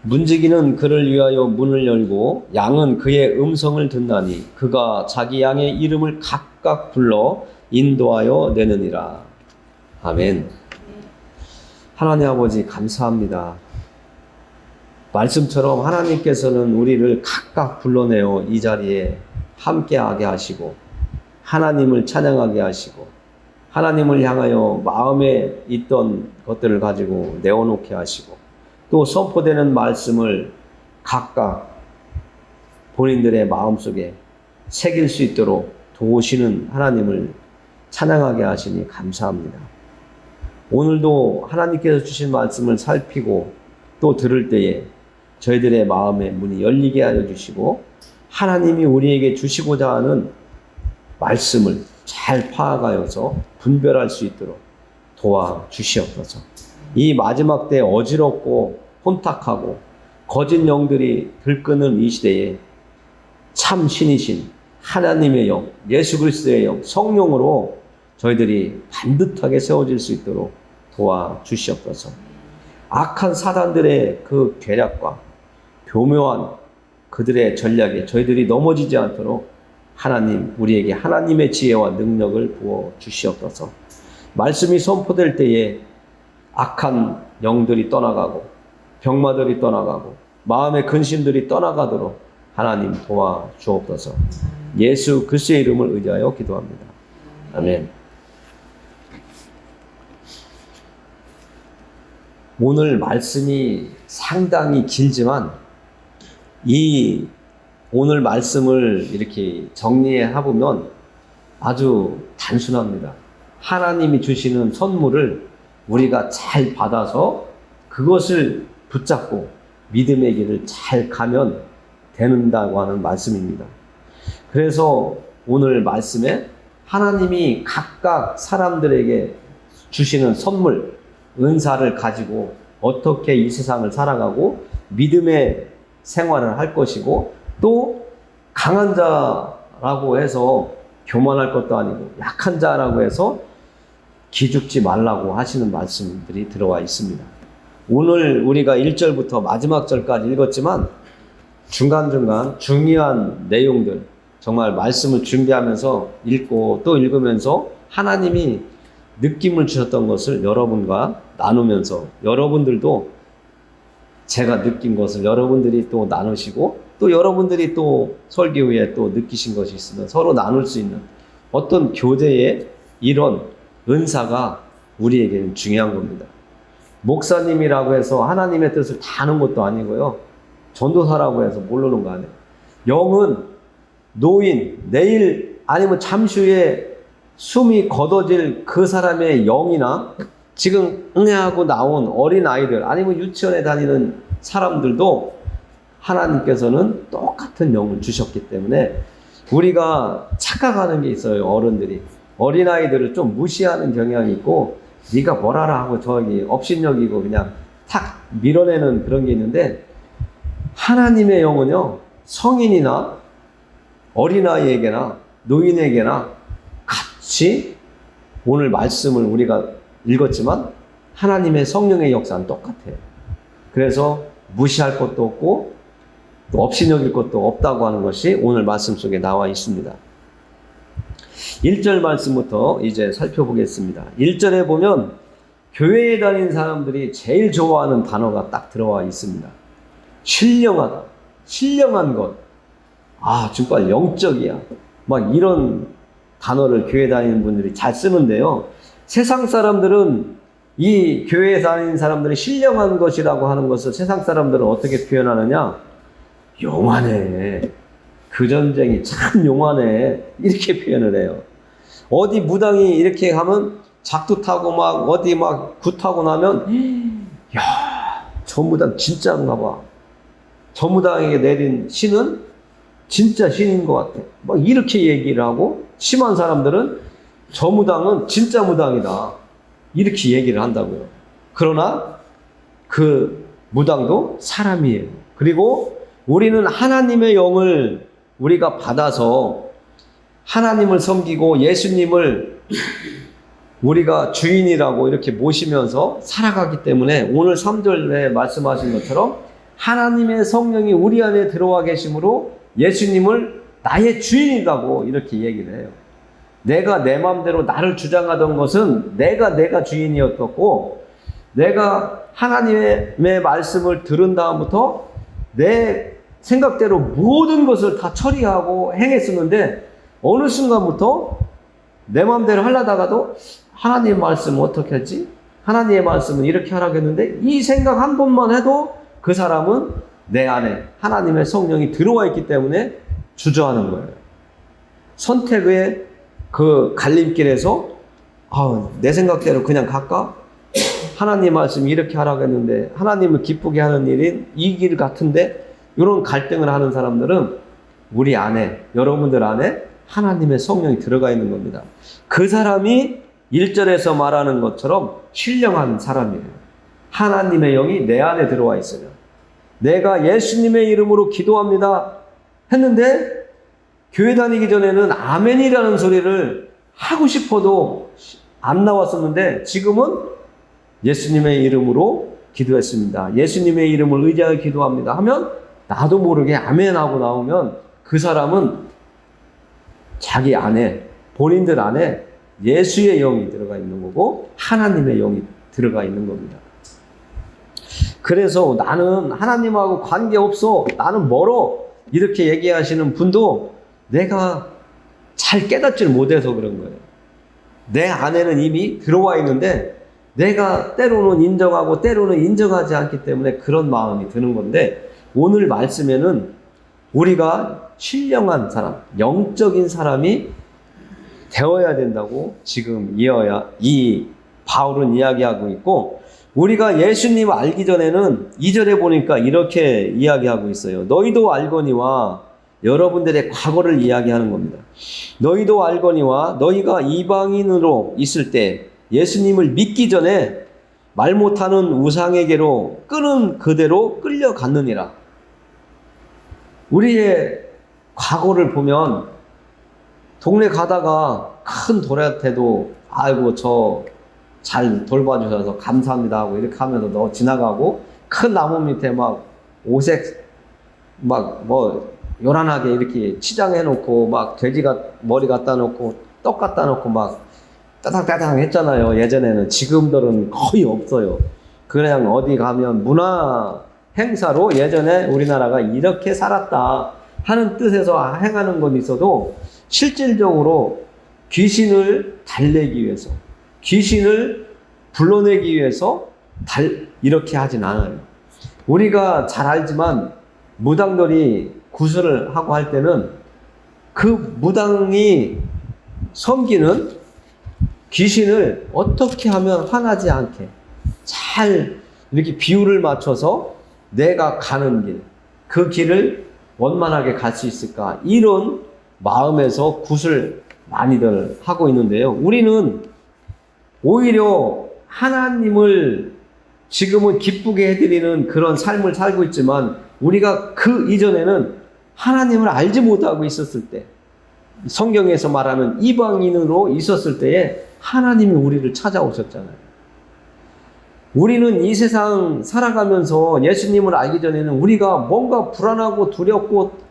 문지기는 그를 위하여 문을 열고 양은 그의 음성을 듣나니 그가 자기 양의 이름을 각각 불러 인도하여 내느니라. 아멘. 하나님 아버지 감사합니다. 말씀처럼 하나님께서는 우리를 각각 불러내어 이 자리에 함께하게 하시고 하나님을 찬양하게 하시고 하나님을 향하여 마음에 있던 것들을 가지고 내어놓게 하시고 또 선포되는 말씀을 각각 본인들의 마음속에 새길 수 있도록 도우시는 하나님을 찬양하게 하시니 감사합니다. 오늘도 하나님께서 주신 말씀을 살피고 또 들을 때에 저희들의 마음의 문이 열리게 하여 주시고 하나님이 우리에게 주시고자 하는 말씀을 잘 파악하여서 분별할 수 있도록 도와주시옵소서. 이 마지막 때 어지럽고 혼탁하고 거짓 영들이 들끓는 이 시대에 참 신이신 하나님의 영, 예수 그리스도의 영, 성령으로 저희들이 반듯하게 세워질 수 있도록 도와주시옵소서. 악한 사단들의 그 계략과 교묘한 그들의 전략에 저희들이 넘어지지 않도록 하나님, 우리에게 하나님의 지혜와 능력을 부어 주시옵소서. 말씀이 선포될 때에 악한 영들이 떠나가고 병마들이 떠나가고 마음의 근심들이 떠나가도록 하나님 도와주옵소서. 예수 그리스도의 이름을 의지하여 기도합니다. 아멘. 오늘 말씀이 상당히 길지만 이 오늘 말씀을 이렇게 정리해 보면 아주 단순합니다. 하나님이 주시는 선물을 우리가 잘 받아서 그것을 붙잡고 믿음의 길을 잘 가면 되는다고 하는 말씀입니다. 그래서 오늘 말씀에 하나님이 각각 사람들에게 주시는 선물, 은사를 가지고 어떻게 이 세상을 살아가고 믿음의 생활을 할 것이고 또 강한 자라고 해서 교만할 것도 아니고 약한 자라고 해서 기죽지 말라고 하시는 말씀들이 들어와 있습니다. 오늘 우리가 1절부터 마지막 절까지 읽었지만 중간중간 중요한 내용들, 정말 말씀을 준비하면서 읽고 또 읽으면서 하나님이 느낌을 주셨던 것을 여러분과 나누면서 여러분들도 제가 느낀 것을 여러분들이 또 나누시고 또 여러분들이 또 설교 후에 또 느끼신 것이 있으면 서로 나눌 수 있는 어떤 교제의 이런 은사가 우리에게는 중요한 겁니다. 목사님이라고 해서 하나님의 뜻을 다 아는 것도 아니고요. 전도사라고 해서 모르는 거 아니에요. 영은 노인, 내일 아니면 잠시 후에 숨이 걷어질 그 사람의 영이나 지금 응애하고 나온 어린아이들 아니면 유치원에 다니는 사람들도 하나님께서는 똑같은 영을 주셨기 때문에 우리가 착각하는 게 있어요. 어른들이 어린아이들을 좀 무시하는 경향이 있고 네가 뭘 알아 하고 저기 업신여기고 그냥 탁 밀어내는 그런 게 있는데 하나님의 영은요 성인이나 어린아이에게나 노인에게나 같이 오늘 말씀을 우리가 읽었지만 하나님의 성령의 역사는 똑같아요. 그래서 무시할 것도 없고 또 업신여길 것도 없다고 하는 것이 오늘 말씀 속에 나와 있습니다. 1절 말씀부터 이제 살펴보겠습니다. 1절에 보면 교회에 다니는 사람들이 제일 좋아하는 단어가 딱 들어와 있습니다. 신령하다, 신령한 것, 정말 영적이야. 막 이런 단어를 교회 다니는 분들이 잘 쓰는데요. 세상 사람들은 이 교회에 다니는 사람들이 신령한 것이라고 하는 것을 세상 사람들은 어떻게 표현하느냐? 용하네. 그 전쟁이 참 용하네. 이렇게 표현을 해요. 어디 무당이 이렇게 하면 작두 타고 막 어디 막 굿하고 나면 야, 저 무당 진짜인가 봐. 저 무당에게 내린 신은 진짜 신인 것 같아. 막 이렇게 얘기를 하고 심한 사람들은 저 무당은 진짜 무당이다. 이렇게 얘기를 한다고요. 그러나 그 무당도 사람이에요. 그리고 우리는 하나님의 영을 우리가 받아서 하나님을 섬기고 예수님을 우리가 주인이라고 이렇게 모시면서 살아가기 때문에 오늘 3절에 말씀하신 것처럼 하나님의 성령이 우리 안에 들어와 계심으로 예수님을 나의 주인이라고 이렇게 얘기를 해요. 내가 내 마음대로 나를 주장하던 것은 내가 주인이었고, 내가 하나님의 말씀을 들은 다음부터 내 생각대로 모든 것을 다 처리하고 행했었는데, 어느 순간부터 내 마음대로 하려다가도 하나님의 말씀은 어떻게 하지? 하나님의 말씀은 이렇게 하라고 했는데, 이 생각 한 번만 해도 그 사람은 내 안에 하나님의 성령이 들어와 있기 때문에 주저하는 거예요. 선택의 그 갈림길에서 내 생각대로 그냥 갈까? 하나님 말씀이 이렇게 하라고 했는데 하나님을 기쁘게 하는 일인 이 길 같은데, 이런 갈등을 하는 사람들은 우리 안에, 여러분들 안에 하나님의 성령이 들어가 있는 겁니다. 그 사람이 1절에서 말하는 것처럼 신령한 사람이에요. 하나님의 영이 내 안에 들어와 있어요. 내가 예수님의 이름으로 기도합니다 했는데, 교회 다니기 전에는 아멘이라는 소리를 하고 싶어도 안 나왔었는데, 지금은 예수님의 이름으로 기도했습니다, 예수님의 이름을 의지하여 기도합니다 하면 나도 모르게 아멘하고 나오면 그 사람은 자기 안에, 본인들 안에 예수의 영이 들어가 있는 거고 하나님의 영이 들어가 있는 겁니다. 그래서 나는 하나님하고 관계없어, 나는 멀어, 이렇게 얘기하시는 분도 내가 잘 깨닫지를 못해서 그런 거예요. 내 안에는 이미 들어와 있는데 내가 때로는 인정하고 때로는 인정하지 않기 때문에 그런 마음이 드는 건데, 오늘 말씀에는 우리가 신령한 사람, 영적인 사람이 되어야 된다고 지금 이 바울은 이야기하고 있고, 우리가 예수님 알기 전에는 2절에 보니까 이렇게 이야기하고 있어요. 너희도 알거니와, 여러분들의 과거를 이야기하는 겁니다. 너희도 알거니와 너희가 이방인으로 있을 때 예수님을 믿기 전에 말 못하는 우상에게로 끄는 그대로 끌려갔느니라. 우리의 과거를 보면 동네 가다가 큰 돌한테도 아이고 저 잘 돌봐주셔서 감사합니다 하고 이렇게 하면서 너 지나가고, 큰 나무 밑에 막 오색 막 뭐 요란하게 이렇게 치장해 놓고 막 돼지가 머리 갖다 놓고 떡 갖다 놓고 막 따당따당 했잖아요. 예전에는. 지금들은 거의 없어요. 그냥 어디 가면 문화 행사로 예전에 우리나라가 이렇게 살았다 하는 뜻에서 행하는 건 있어도, 실질적으로 귀신을 달래기 위해서, 귀신을 불러내기 위해서 이렇게 하진 않아요. 우리가 잘 알지만 무당들이 구슬을 하고 할 때는 그 무당이 섬기는 귀신을 어떻게 하면 화나지 않게 잘 이렇게 비율을 맞춰서 내가 가는 길, 그 길을 원만하게 갈 수 있을까, 이런 마음에서 굿을 많이들 하고 있는데요. 우리는 오히려 하나님을 지금은 기쁘게 해드리는 그런 삶을 살고 있지만, 우리가 그 이전에는 하나님을 알지 못하고 있었을 때, 성경에서 말하는 이방인으로 있었을 때에 하나님이 우리를 찾아오셨잖아요. 우리는 이 세상 살아가면서 예수님을 알기 전에는 우리가 뭔가 불안하고 두렵고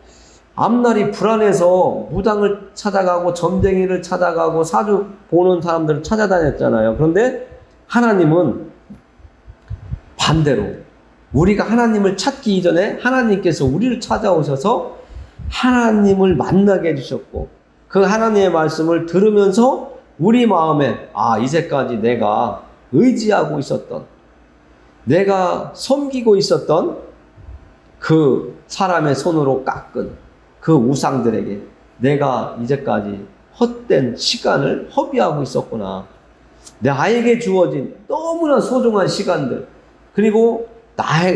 앞날이 불안해서 무당을 찾아가고 점쟁이를 찾아가고 사주 보는 사람들을 찾아다녔잖아요. 그런데 하나님은 반대로, 우리가 하나님을 찾기 이전에 하나님께서 우리를 찾아오셔서 하나님을 만나게 해주셨고, 그 하나님의 말씀을 들으면서 우리 마음에 이제까지 내가 의지하고 있었던, 내가 섬기고 있었던 그 사람의 손으로 깎은 그 우상들에게 내가 이제까지 헛된 시간을 허비하고 있었구나. 나에게 주어진 너무나 소중한 시간들, 그리고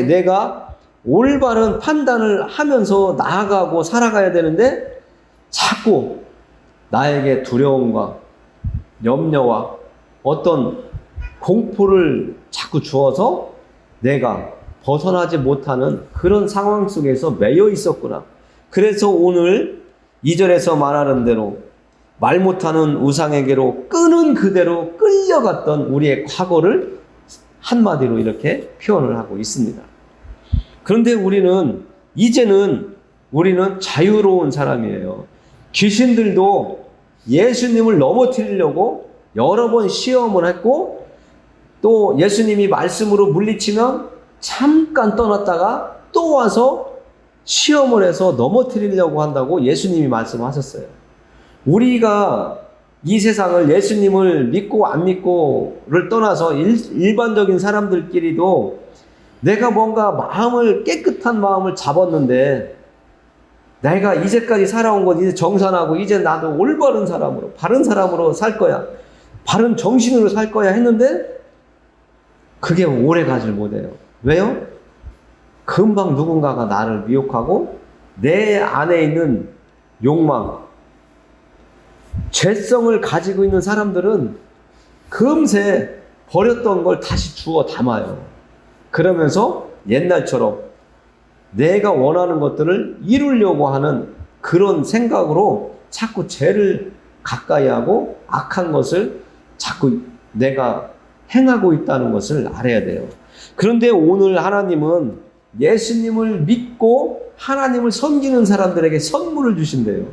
내가 올바른 판단을 하면서 나아가고 살아가야 되는데 자꾸 나에게 두려움과 염려와 어떤 공포를 자꾸 주어서 내가 벗어나지 못하는 그런 상황 속에서 매여 있었구나. 그래서 오늘 2절에서 말하는 대로 말 못하는 우상에게로 끄는 그대로 끌려갔던 우리의 과거를 한마디로 이렇게 표현을 하고 있습니다. 그런데 이제는 우리는 자유로운 사람이에요. 귀신들도 예수님을 넘어뜨리려고 여러 번 시험을 했고, 또 예수님이 말씀으로 물리치면 잠깐 떠났다가 또 와서 시험을 해서 넘어뜨리려고 한다고 예수님이 말씀하셨어요. 우리가 이 세상을 예수님을 믿고 안 믿고를 떠나서 일반적인 사람들끼리도 내가 뭔가 깨끗한 마음을 잡았는데, 내가 이제까지 살아온 건 이제 정산하고 이제 나도 올바른 사람으로, 바른 사람으로 살 거야, 바른 정신으로 살 거야 했는데 그게 오래 가질 못해요. 왜요? 금방 누군가가 나를 미혹하고 내 안에 있는 욕망, 죄성을 가지고 있는 사람들은 금세 버렸던 걸 다시 주워 담아요. 그러면서 옛날처럼 내가 원하는 것들을 이루려고 하는 그런 생각으로 자꾸 죄를 가까이 하고 악한 것을 자꾸 내가 행하고 있다는 것을 알아야 돼요. 그런데 오늘 하나님은 예수님을 믿고 하나님을 섬기는 사람들에게 선물을 주신대요.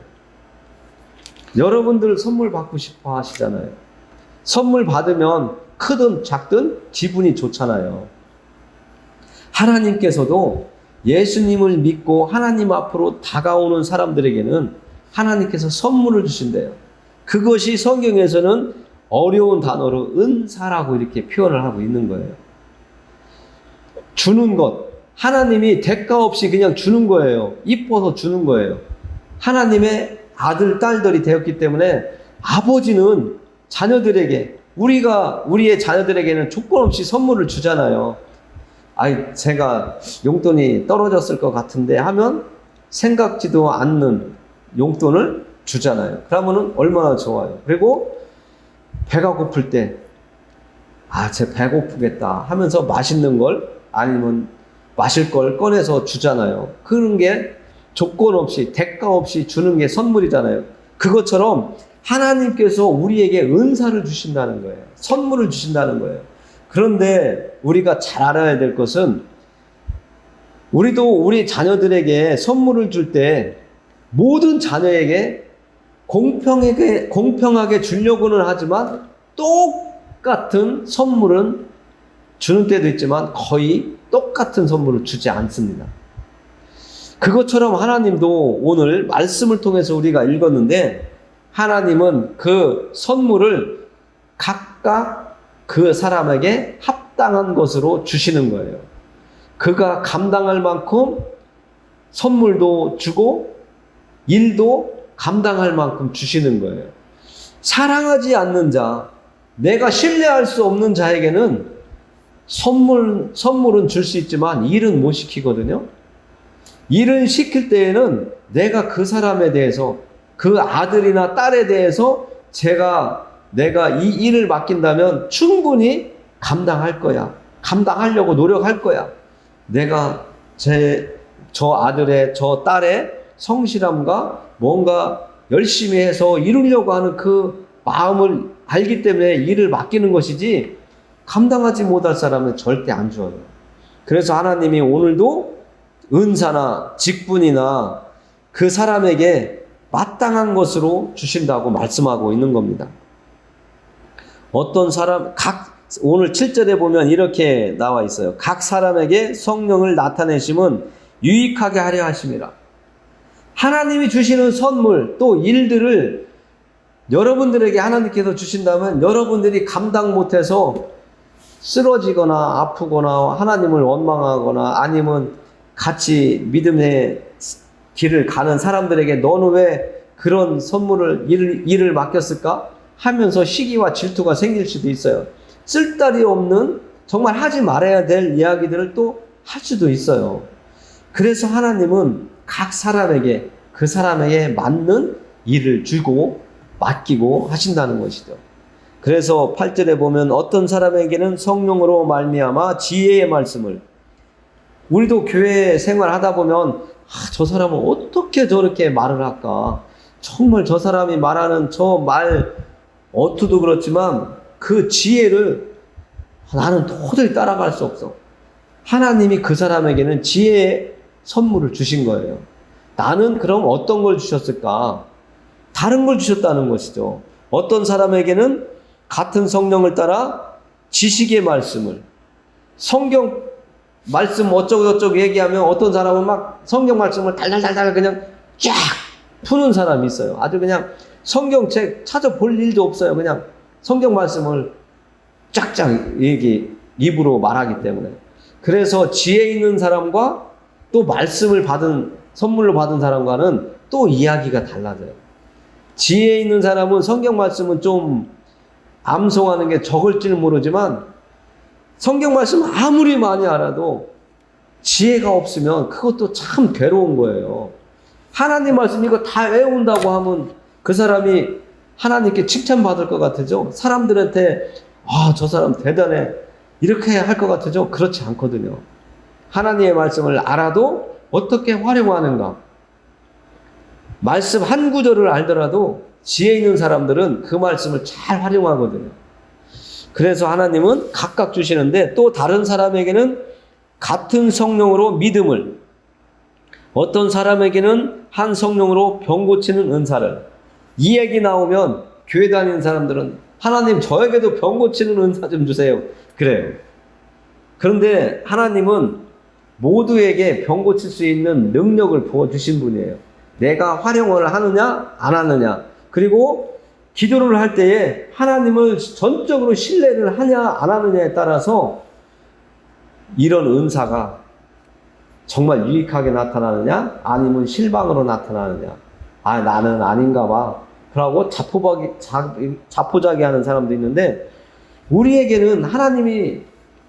여러분들 선물 받고 싶어 하시잖아요. 선물 받으면 크든 작든 기분이 좋잖아요. 하나님께서도 예수님을 믿고 하나님 앞으로 다가오는 사람들에게는 하나님께서 선물을 주신대요. 그것이 성경에서는 어려운 단어로 은사라고 이렇게 표현을 하고 있는 거예요. 주는 것, 하나님이 대가 없이 그냥 주는 거예요. 이뻐서 주는 거예요. 하나님의 아들, 딸들이 되었기 때문에 아버지는 자녀들에게, 우리의 자녀들에게는 조건 없이 선물을 주잖아요. 제가 용돈이 떨어졌을 것 같은데 하면 생각지도 않는 용돈을 주잖아요. 그러면은 얼마나 좋아요. 그리고 배가 고플 때, 쟤 배고프겠다 하면서 맛있는 걸 아니면 마실 걸 꺼내서 주잖아요. 그런 게 조건 없이, 대가 없이 주는 게 선물이잖아요. 그것처럼 하나님께서 우리에게 은사를 주신다는 거예요. 선물을 주신다는 거예요. 그런데 우리가 잘 알아야 될 것은, 우리도 우리 자녀들에게 선물을 줄 때 모든 자녀에게 공평하게 주려고는 하지만 똑같은 선물은 주는 때도 있지만 거의 똑같은 선물을 주지 않습니다. 그것처럼 하나님도 오늘 말씀을 통해서 우리가 읽었는데, 하나님은 그 선물을 각각 그 사람에게 합당한 것으로 주시는 거예요. 그가 감당할 만큼 선물도 주고 일도 감당할 만큼 주시는 거예요. 사랑하지 않는 자, 내가 신뢰할 수 없는 자에게는 선물은 줄 수 있지만 일은 못 시키거든요. 일을 시킬 때에는 내가 그 사람에 대해서, 그 아들이나 딸에 대해서 내가 이 일을 맡긴다면 충분히 감당할 거야. 감당하려고 노력할 거야. 내가 저 아들의, 저 딸의 성실함과 뭔가 열심히 해서 이루려고 하는 그 마음을 알기 때문에 일을 맡기는 것이지, 감당하지 못할 사람은 절대 안 줘요. 그래서 하나님이 오늘도 은사나 직분이나 그 사람에게 마땅한 것으로 주신다고 말씀하고 있는 겁니다. 오늘 7절에 보면 이렇게 나와 있어요. 각 사람에게 성령을 나타내심은 유익하게 하려 하심이라. 하나님이 주시는 선물, 또 일들을 여러분들에게 하나님께서 주신다면 여러분들이 감당 못해서 쓰러지거나 아프거나 하나님을 원망하거나 아니면 같이 믿음의 길을 가는 사람들에게 너는 왜 그런 일을 맡겼을까 하면서 시기와 질투가 생길 수도 있어요. 쓸데기 없는, 정말 하지 말아야 될 이야기들을 또 할 수도 있어요. 그래서 하나님은 각 사람에게, 그 사람에게 맞는 일을 주고 맡기고 하신다는 것이죠. 그래서 8절에 보면 어떤 사람에게는 성령으로 말미암아 지혜의 말씀을, 우리도 교회 생활하다 보면 저 사람은 어떻게 저렇게 말을 할까, 정말 저 사람이 말하는 저 말 어투도 그렇지만 그 지혜를 나는 도저히 따라갈 수 없어. 하나님이 그 사람에게는 지혜의 선물을 주신 거예요. 나는 그럼 어떤 걸 주셨을까? 다른 걸 주셨다는 것이죠. 어떤 사람에게는 같은 성령을 따라 지식의 말씀을, 성경 말씀 어쩌고저쩌고 얘기하면 어떤 사람은 막 성경 말씀을 달달달달 그냥 쫙 푸는 사람이 있어요. 아주 그냥 성경책 찾아볼 일도 없어요. 그냥 성경 말씀을 쫙쫙 입으로 말하기 때문에. 그래서 지혜 있는 사람과 또 말씀을 선물로 받은 사람과는 또 이야기가 달라져요. 지혜 있는 사람은 성경 말씀은 좀 암송하는 게 적을지는 모르지만 성경 말씀 아무리 많이 알아도 지혜가 없으면 그것도 참 괴로운 거예요. 하나님 말씀 이거 다 외운다고 하면 그 사람이 하나님께 칭찬받을 것 같으죠? 사람들한테 저 사람 대단해 이렇게 할 것 같으죠? 그렇지 않거든요. 하나님의 말씀을 알아도 어떻게 활용하는가. 말씀 한 구절을 알더라도 지혜 있는 사람들은 그 말씀을 잘 활용하거든요. 그래서 하나님은 각각 주시는데 또 다른 사람에게는 같은 성령으로 믿음을, 어떤 사람에게는 한 성령으로 병 고치는 은사를. 이 얘기 나오면 교회 다니는 사람들은 하나님 저에게도 병 고치는 은사 좀 주세요. 그래요. 그런데 하나님은 모두에게 병 고칠 수 있는 능력을 부어주신 분이에요. 내가 활용을 하느냐 안 하느냐, 그리고 기도를 할 때에 하나님을 전적으로 신뢰를 하냐 안 하느냐에 따라서 이런 은사가 정말 유익하게 나타나느냐 아니면 실망으로 나타나느냐. 나는 아닌가 봐 그러고 자포자기 하는 사람도 있는데, 우리에게는 하나님이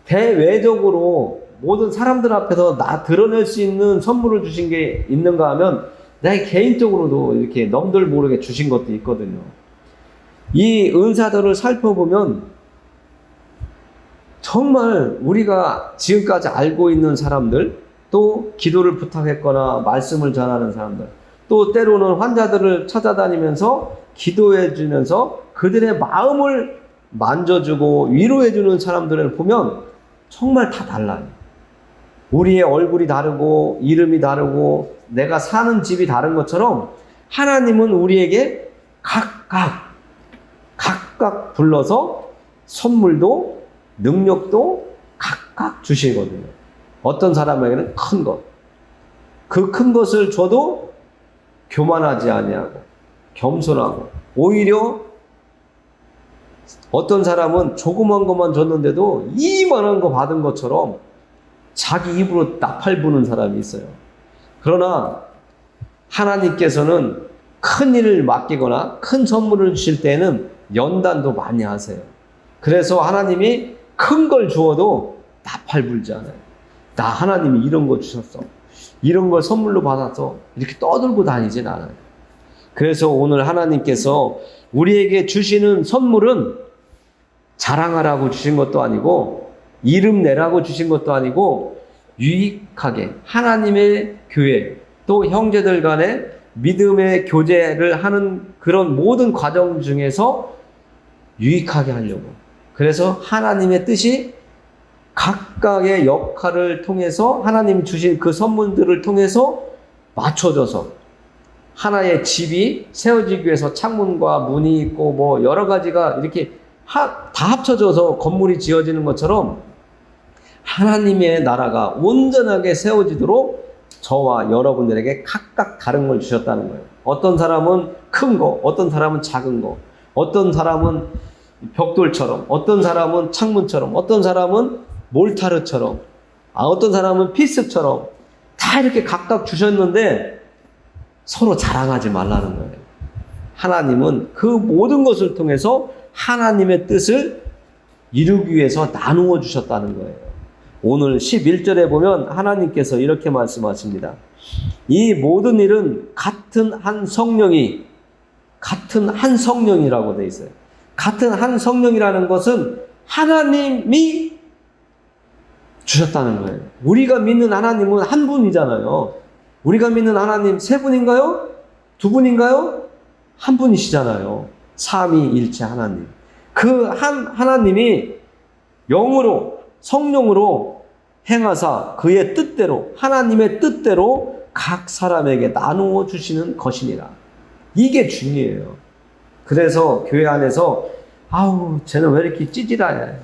대외적으로 모든 사람들 앞에서 드러낼 수 있는 선물을 주신 게 있는가 하면 내 개인적으로도 이렇게 넘들 모르게 주신 것도 있거든요. 이 은사들을 살펴보면 정말 우리가 지금까지 알고 있는 사람들, 또 기도를 부탁했거나 말씀을 전하는 사람들, 또 때로는 환자들을 찾아다니면서 기도해 주면서 그들의 마음을 만져주고 위로해 주는 사람들을 보면 정말 다 달라요. 우리의 얼굴이 다르고 이름이 다르고 내가 사는 집이 다른 것처럼 하나님은 우리에게 각각 불러서 선물도 능력도 각각 주시거든요. 어떤 사람에게는 큰 것, 그 큰 것을 줘도 교만하지 아니하고 겸손하고, 오히려 어떤 사람은 조그만 것만 줬는데도 이만한 거 받은 것처럼 자기 입으로 나팔 부는 사람이 있어요. 그러나 하나님께서는 큰 일을 맡기거나 큰 선물을 주실 때는 연단도 많이 하세요. 그래서 하나님이 큰 걸 주어도 나팔 불지 않아요. 나 하나님이 이런 거 주셨어, 이런 걸 선물로 받았어, 이렇게 떠들고 다니진 않아요. 그래서 오늘 하나님께서 우리에게 주시는 선물은 자랑하라고 주신 것도 아니고 이름 내라고 주신 것도 아니고 유익하게 하나님의 교회, 또 형제들 간의 믿음의 교제를 하는 그런 모든 과정 중에서 유익하게 하려고. 그래서 하나님의 뜻이 각각의 역할을 통해서 하나님이 주신 그 선물들을 통해서 맞춰져서 하나의 집이 세워지기 위해서 창문과 문이 있고 뭐 여러 가지가 이렇게 다 합쳐져서 건물이 지어지는 것처럼 하나님의 나라가 온전하게 세워지도록 저와 여러분들에게 각각 다른 걸 주셨다는 거예요. 어떤 사람은 큰 거, 어떤 사람은 작은 거, 어떤 사람은 벽돌처럼, 어떤 사람은 창문처럼, 어떤 사람은 몰타르처럼, 어떤 사람은 피스처럼 다 이렇게 각각 주셨는데 서로 자랑하지 말라는 거예요. 하나님은 그 모든 것을 통해서 하나님의 뜻을 이루기 위해서 나누어 주셨다는 거예요. 오늘 11절에 보면 하나님께서 이렇게 말씀하십니다. 이 모든 일은 같은 한 성령이라고 되어 있어요. 같은 한 성령이라는 것은 하나님이 주셨다는 거예요. 우리가 믿는 하나님은 한 분이잖아요. 우리가 믿는 하나님 세 분인가요? 두 분인가요? 한 분이시잖아요. 삼위일체 하나님. 그 한 하나님이 영으로, 성령으로 행하사 그의 뜻대로, 하나님의 뜻대로 각 사람에게 나누어 주시는 것이니라. 이게 중요해요. 그래서 교회 안에서 아우 쟤는 왜 이렇게 찌질하냐,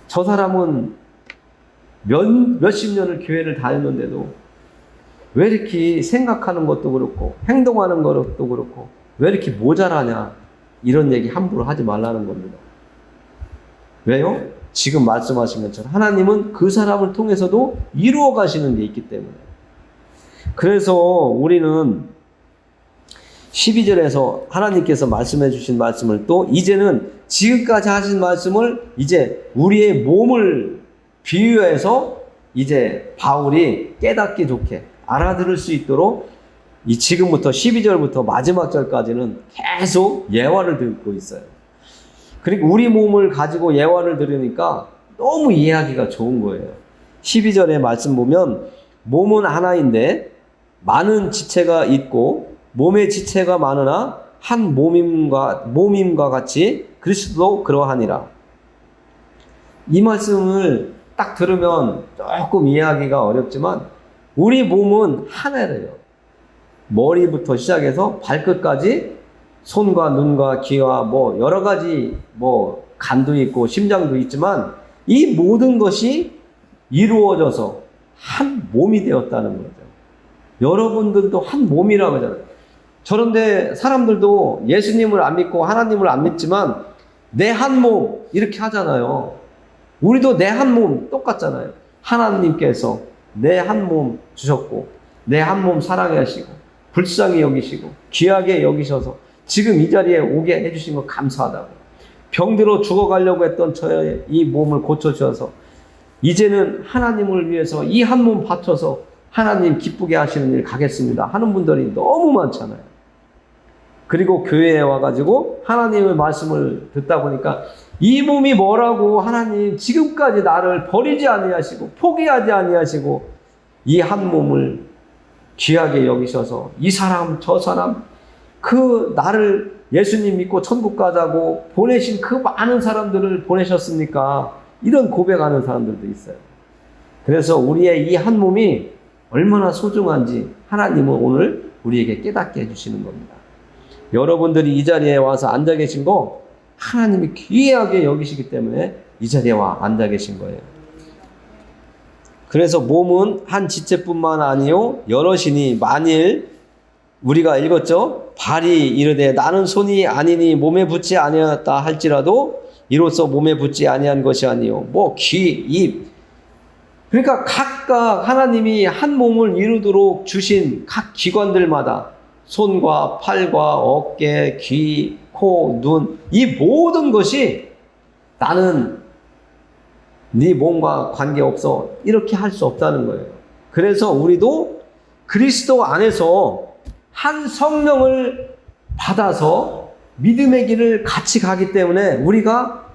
저 사람은 몇십 년을 교회를 다녔는데도 왜 이렇게 생각하는 것도 그렇고 행동하는 것도 그렇고 왜 이렇게 모자라냐, 이런 얘기 함부로 하지 말라는 겁니다. 왜요? 지금 말씀하신 것처럼 하나님은 그 사람을 통해서도 이루어 가시는 게 있기 때문에. 그래서 우리는 12절에서 하나님께서 말씀해 주신 말씀을 또 이제는 지금까지 하신 말씀을 이제 우리의 몸을 비유해서 이제 바울이 깨닫기 좋게 알아들을 수 있도록 이 지금부터 12절부터 마지막 절까지는 계속 예화를 듣고 있어요. 그리고 우리 몸을 가지고 예화를 들으니까 너무 이해하기가 좋은 거예요. 12절의 말씀 보면 몸은 하나인데 많은 지체가 있고 몸의 지체가 많으나 한 몸임과 같이 그리스도도 그러하니라. 이 말씀을 딱 들으면 조금 이해하기가 어렵지만 우리 몸은 하나래요. 머리부터 시작해서 발끝까지 손과 눈과 귀와 뭐 여러 가지 뭐 간도 있고 심장도 있지만 이 모든 것이 이루어져서 한 몸이 되었다는 거죠. 여러분들도 한 몸이라고 하잖아요. 그런데 사람들도 예수님을 안 믿고 하나님을 안 믿지만 내 한 몸 이렇게 하잖아요. 우리도 내 한 몸 똑같잖아요. 하나님께서 내 한 몸 주셨고 내 한 몸 사랑하시고 불쌍히 여기시고 귀하게 여기셔서 지금 이 자리에 오게 해주신 거 감사하다고. 병들어 죽어가려고 했던 저의 이 몸을 고쳐주셔서 이제는 하나님을 위해서 이 한 몸 바쳐서 하나님 기쁘게 하시는 일 가겠습니다 하는 분들이 너무 많잖아요. 그리고 교회에 와가지고 하나님의 말씀을 듣다 보니까 이 몸이 뭐라고, 하나님 지금까지 나를 버리지 아니하시고 포기하지 아니하시고 이 한 몸을 귀하게 여기셔서 이 사람 저 사람 그 나를 예수님 믿고 천국 가자고 보내신 그 많은 사람들을 보내셨습니까? 이런 고백하는 사람들도 있어요. 그래서 우리의 이 한 몸이 얼마나 소중한지 하나님은 오늘 우리에게 깨닫게 해주시는 겁니다. 여러분들이 이 자리에 와서 앉아 계신 거 하나님이 귀하게 여기시기 때문에 이 자리에 와 앉아 계신 거예요. 그래서 몸은 한 지체뿐만 아니요 여럿이니 만일 우리가 읽었죠? 발이 이르되 나는 손이 아니니 몸에 붙지 아니하였다 할지라도 이로써 몸에 붙지 아니한 것이 아니요 뭐 귀, 입, 그러니까 각각 하나님이 한 몸을 이루도록 주신 각 기관들마다 손과 팔과 어깨, 귀, 코, 눈, 이 모든 것이 나는 네 몸과 관계없어 이렇게 할 수 없다는 거예요. 그래서 우리도 그리스도 안에서 한 성령을 받아서 믿음의 길을 같이 가기 때문에 우리가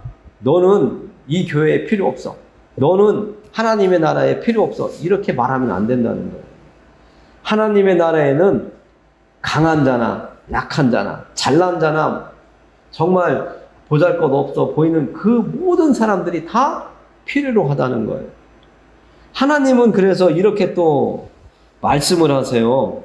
너는 이 교회에 필요 없어, 너는 하나님의 나라에 필요 없어 이렇게 말하면 안 된다는 거예요. 하나님의 나라에는 강한 자나 약한 자나 잘난 자나 정말 보잘것없어 보이는 그 모든 사람들이 다 필요로 하다는 거예요. 하나님은 그래서 이렇게 또 말씀을 하세요.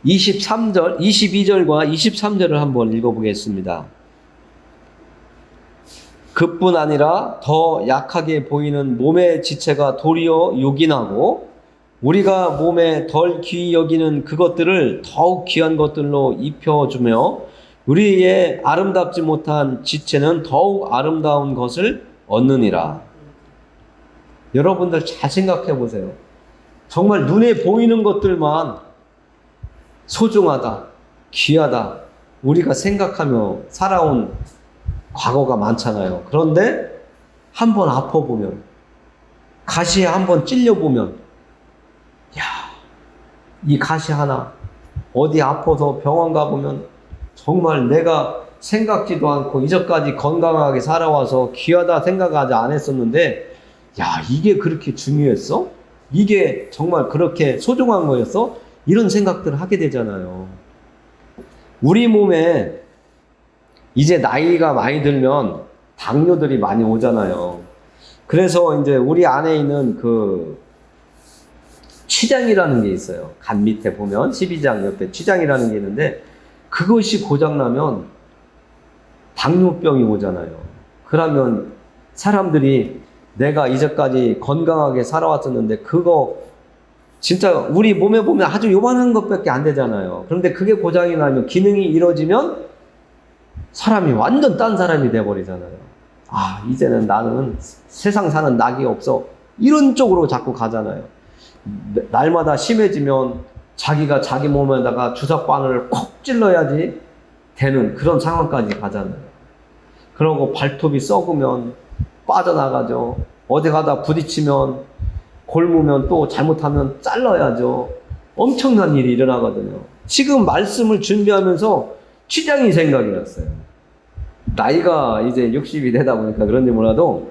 22절과 23절을 한번 읽어보겠습니다. 그뿐 아니라 더 약하게 보이는 몸의 지체가 도리어 요긴하고 우리가 몸에 덜 귀히 여기는 그것들을 더욱 귀한 것들로 입혀주며 우리의 아름답지 못한 지체는 더욱 아름다운 것을 얻느니라. 여러분들 잘 생각해 보세요. 정말 눈에 보이는 것들만 소중하다, 귀하다 우리가 생각하며 살아온 과거가 많잖아요. 그런데 한번 아파보면, 가시에 한번 찔려보면, 야, 이 가시 하나 어디 아파서 병원 가보면 정말 내가 생각지도 않고 이전까지 건강하게 살아와서 귀하다 생각하지 안 했었는데, 야, 이게 그렇게 중요했어? 이게 정말 그렇게 소중한 거였어? 이런 생각들을 하게 되잖아요. 우리 몸에 이제 나이가 많이 들면 당뇨들이 많이 오잖아요. 그래서 이제 우리 안에 있는 그 췌장이라는 게 있어요. 간 밑에 보면 12장 옆에 췌장이라는 게 있는데 그것이 고장나면 당뇨병이 오잖아요. 그러면 사람들이 내가 이제까지 건강하게 살아왔었는데 그거 진짜 우리 몸에 보면 아주 요만한 것밖에 안 되잖아요. 그런데 그게 고장이 나면 기능이 이루어지면 사람이 완전 딴 사람이 돼버리잖아요. 아, 이제는 나는 세상 사는 낙이 없어. 이런 쪽으로 자꾸 가잖아요. 날마다 심해지면 자기가 자기 몸에다가 주사바늘을 콕 찔러야지 되는 그런 상황까지 가잖아요. 그러고 발톱이 썩으면 빠져나가죠. 어디 가다 부딪히면 골무면 또 잘못하면 잘라야죠. 엄청난 일이 일어나거든요. 지금 말씀을 준비하면서 췌장이 생각이 났어요. 나이가 이제 60이 되다 보니까 그런지 몰라도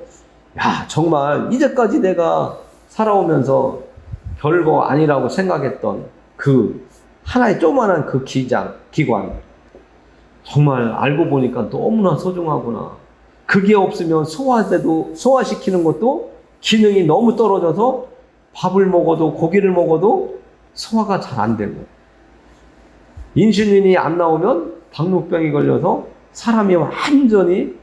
야, 정말 이제까지 내가 살아오면서 별거 아니라고 생각했던 그 하나의 조그만한 그 기관 정말 알고 보니까 너무나 소중하구나. 그게 없으면 소화시키는 것도 기능이 너무 떨어져서 밥을 먹어도 고기를 먹어도 소화가 잘 안 되고 인슐린이 안 나오면 당뇨병이 걸려서 사람이 완전히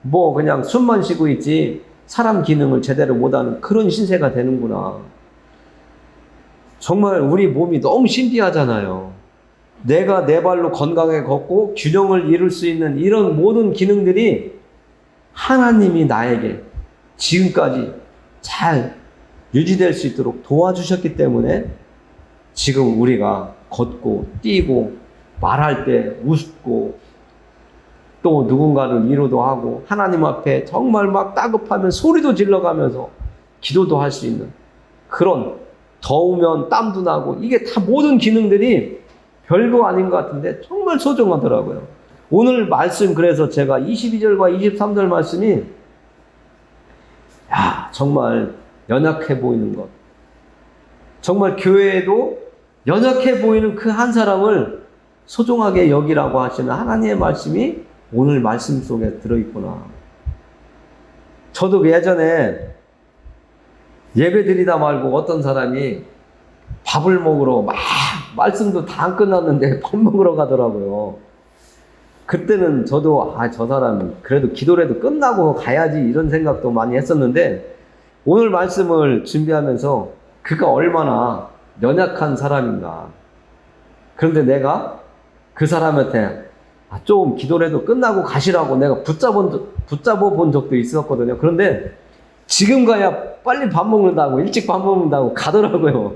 뭐 그냥 숨만 쉬고 있지 사람 기능을 제대로 못하는 그런 신세가 되는구나. 정말 우리 몸이 너무 신비하잖아요. 내가 내 발로 건강하게 걷고 균형을 이룰 수 있는 이런 모든 기능들이 하나님이 나에게 지금까지 잘 유지될 수 있도록 도와주셨기 때문에 지금 우리가 걷고 뛰고 말할 때 웃고 또 누군가를 위로도 하고 하나님 앞에 정말 막 따급하면 소리도 질러가면서 기도도 할 수 있는 그런 더우면 땀도 나고 이게 다 모든 기능들이 별거 아닌 것 같은데 정말 소중하더라고요. 오늘 말씀 그래서 제가 22절과 23절 말씀이 야 정말 연약해 보이는 것 정말 교회에도 연약해 보이는 그 한 사람을 소중하게 여기라고 하시는 하나님의 말씀이 오늘 말씀 속에 들어있구나. 저도 예전에 예배 드리다 말고 어떤 사람이 밥을 먹으러 막 말씀도 다 안 끝났는데 밥 먹으러 가더라고요. 그때는 저도 저 사람 그래도 기도라도 끝나고 가야지 이런 생각도 많이 했었는데 오늘 말씀을 준비하면서 그가 얼마나 연약한 사람인가. 그런데 내가 그 사람한테 좀 기도라도 끝나고 가시라고 내가 붙잡아 본 적도 있었거든요. 그런데 지금 가야 빨리 밥 먹는다고 일찍 밥 먹는다고 가더라고요.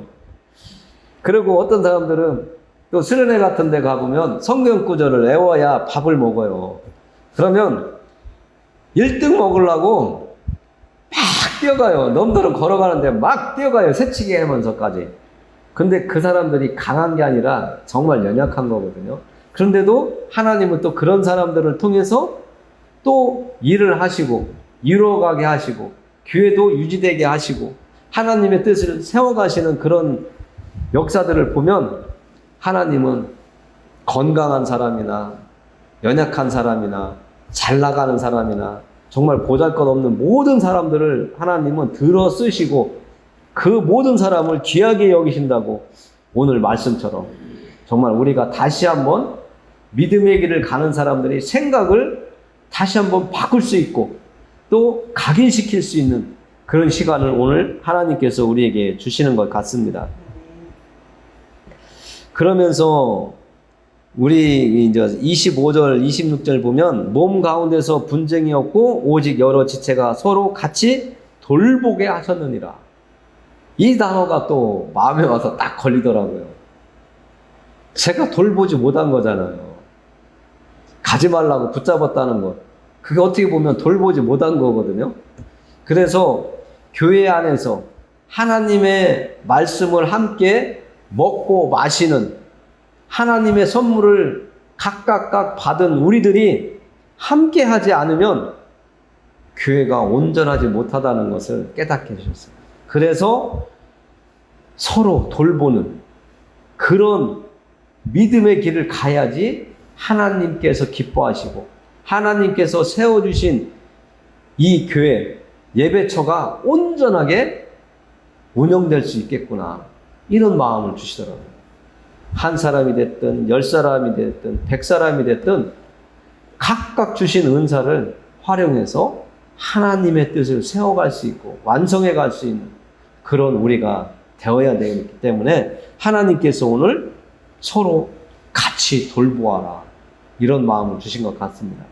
그리고 어떤 사람들은 또 수련회 같은 데 가보면 성경 구절을 외워야 밥을 먹어요. 그러면 1등 먹으려고 막 뛰어가요. 놈들은 걸어가는데 막 뛰어가요. 새치기 하면서까지. 근데 그 사람들이 강한 게 아니라 정말 연약한 거거든요. 그런데도 하나님은 또 그런 사람들을 통해서 또 일을 하시고 이루어가게 하시고 교회도 유지되게 하시고 하나님의 뜻을 세워가시는 그런 역사들을 보면 하나님은 건강한 사람이나 연약한 사람이나 잘 나가는 사람이나 정말 보잘것없는 모든 사람들을 하나님은 들어 쓰시고 그 모든 사람을 귀하게 여기신다고 오늘 말씀처럼 정말 우리가 다시 한번 믿음의 길을 가는 사람들이 생각을 다시 한번 바꿀 수 있고 또 각인시킬 수 있는 그런 시간을 오늘 하나님께서 우리에게 주시는 것 같습니다. 그러면서 우리 이제 25절, 26절 보면 몸 가운데서 분쟁이 없고 오직 여러 지체가 서로 같이 돌보게 하셨느니라. 이 단어가 또 마음에 와서 딱 걸리더라고요. 제가 돌보지 못한 거잖아요. 가지 말라고 붙잡았다는 것. 그게 어떻게 보면 돌보지 못한 거거든요. 그래서 교회 안에서 하나님의 말씀을 함께 먹고 마시는 하나님의 선물을 각각 받은 우리들이 함께 하지 않으면 교회가 온전하지 못하다는 것을 깨닫게 해주셨어요. 그래서 서로 돌보는 그런 믿음의 길을 가야지 하나님께서 기뻐하시고 하나님께서 세워주신 이 교회, 예배처가 온전하게 운영될 수 있겠구나. 이런 마음을 주시더라고요. 한 사람이 됐든 10사람이 됐든 100사람이 됐든 각각 주신 은사를 활용해서 하나님의 뜻을 세워갈 수 있고 완성해 갈 수 있는 그런 우리가 되어야 되기 때문에 하나님께서 오늘 서로 같이 돌보아라. 이런 마음을 주신 것 같습니다.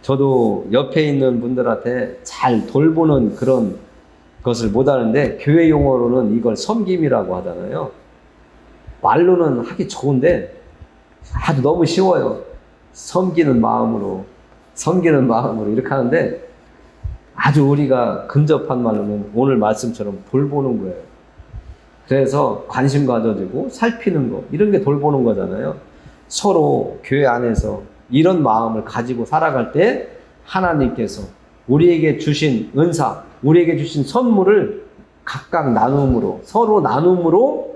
저도 옆에 있는 분들한테 잘 돌보는 그런 것을 못하는데 교회 용어로는 이걸 섬김이라고 하잖아요. 말로는 하기 좋은데 아주 너무 쉬워요. 섬기는 마음으로 이렇게 하는데 아주 우리가 근접한 말로는 오늘 말씀처럼 돌보는 거예요. 그래서 관심 가져주고 살피는 거, 이런 게 돌보는 거잖아요. 서로 교회 안에서 이런 마음을 가지고 살아갈 때 하나님께서 우리에게 주신 은사, 우리에게 주신 선물을 각각 나눔으로, 서로 나눔으로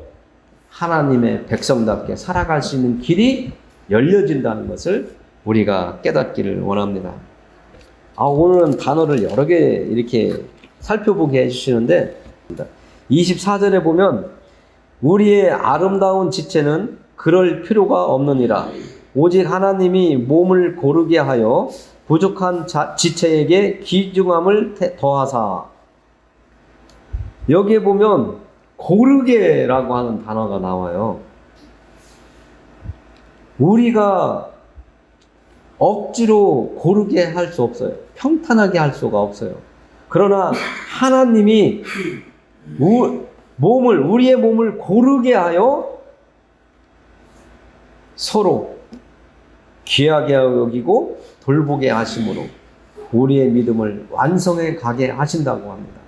하나님의 백성답게 살아갈 수 있는 길이 열려진다는 것을 우리가 깨닫기를 원합니다. 오늘은 단어를 여러 개 이렇게 살펴보게 해주시는데 24절에 보면 우리의 아름다운 지체는 그럴 필요가 없느니라. 오직 하나님이 몸을 고르게 하여 부족한 지체에게 귀중함을 더하사. 여기에 보면 고르게라고 하는 단어가 나와요. 우리가 억지로 고르게 할 수 없어요. 평탄하게 할 수가 없어요. 그러나 하나님이 우리의 몸을 고르게 하여 서로 귀하게 여기고 돌보게 하심으로 우리의 믿음을 완성해 가게 하신다고 합니다.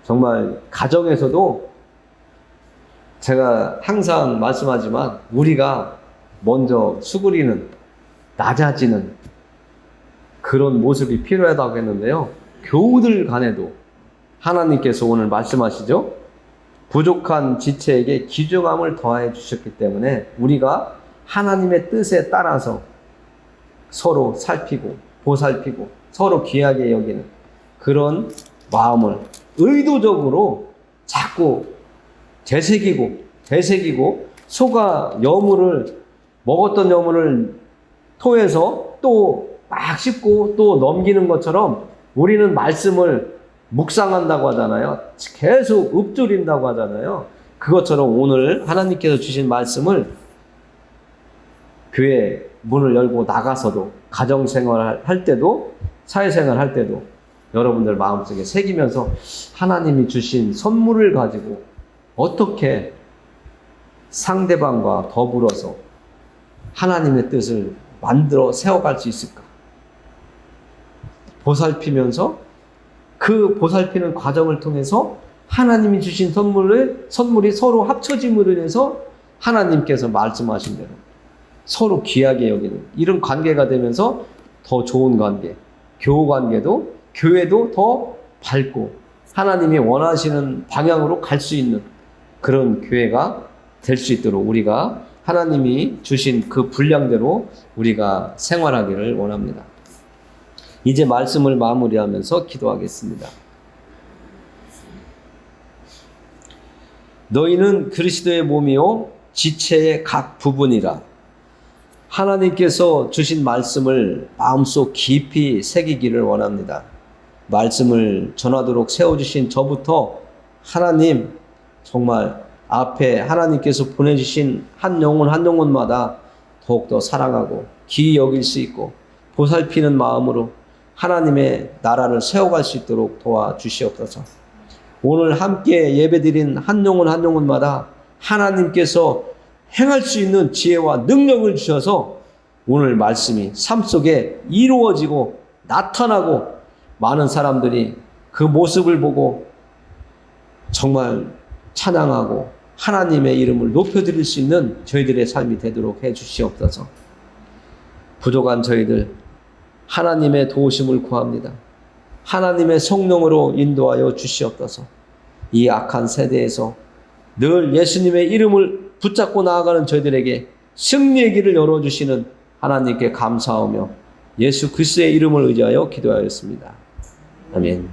정말 가정에서도 제가 항상 말씀하지만 우리가 먼저 수그리는, 낮아지는 그런 모습이 필요하다고 했는데요. 교우들 간에도 하나님께서 오늘 말씀하시죠. 부족한 지체에게 귀중함을 더해 주셨기 때문에 우리가 하나님의 뜻에 따라서 서로 살피고 보살피고 서로 귀하게 여기는 그런 마음을 의도적으로 자꾸 되새기고 소가 먹었던 여물을 토해서 또 막 씹고 또 넘기는 것처럼 우리는 말씀을 묵상한다고 하잖아요. 계속 읊조린다고 하잖아요. 그것처럼 오늘 하나님께서 주신 말씀을 교회 문을 열고 나가서도 가정생활 할 때도 사회생활 할 때도 여러분들 마음속에 새기면서 하나님이 주신 선물을 가지고 어떻게 상대방과 더불어서 하나님의 뜻을 만들어 세워갈 수 있을까? 보살피면서 그 보살피는 과정을 통해서 하나님이 주신 선물이 서로 합쳐짐으로 인해서 하나님께서 말씀하신 대로 서로 귀하게 여기는 이런 관계가 되면서 더 좋은 관계, 교회도 더 밝고 하나님이 원하시는 방향으로 갈 수 있는 그런 교회가 될 수 있도록 우리가 하나님이 주신 그 분량대로 우리가 생활하기를 원합니다. 이제 말씀을 마무리하면서 기도하겠습니다. 너희는 그리스도의 몸이요 지체의 각 부분이라. 하나님께서 주신 말씀을 마음속 깊이 새기기를 원합니다. 말씀을 전하도록 세워주신 저부터 하나님 정말 앞에 하나님께서 보내주신 한 영혼마다 더욱더 사랑하고 귀히 여길 수 있고 보살피는 마음으로 하나님의 나라를 세워갈 수 있도록 도와주시옵소서. 오늘 함께 예배드린 한 영혼마다 하나님께서 행할 수 있는 지혜와 능력을 주셔서 오늘 말씀이 삶 속에 이루어지고 나타나고 많은 사람들이 그 모습을 보고 정말 찬양하고 하나님의 이름을 높여드릴 수 있는 저희들의 삶이 되도록 해 주시옵소서. 부족한 저희들 하나님의 도우심을 구합니다. 하나님의 성령으로 인도하여 주시옵소서. 이 악한 세대에서 늘 예수님의 이름을 붙잡고 나아가는 저희들에게 승리의 길을 열어주시는 하나님께 감사하며 예수 그리스도의 이름을 의지하여 기도하였습니다. 아멘.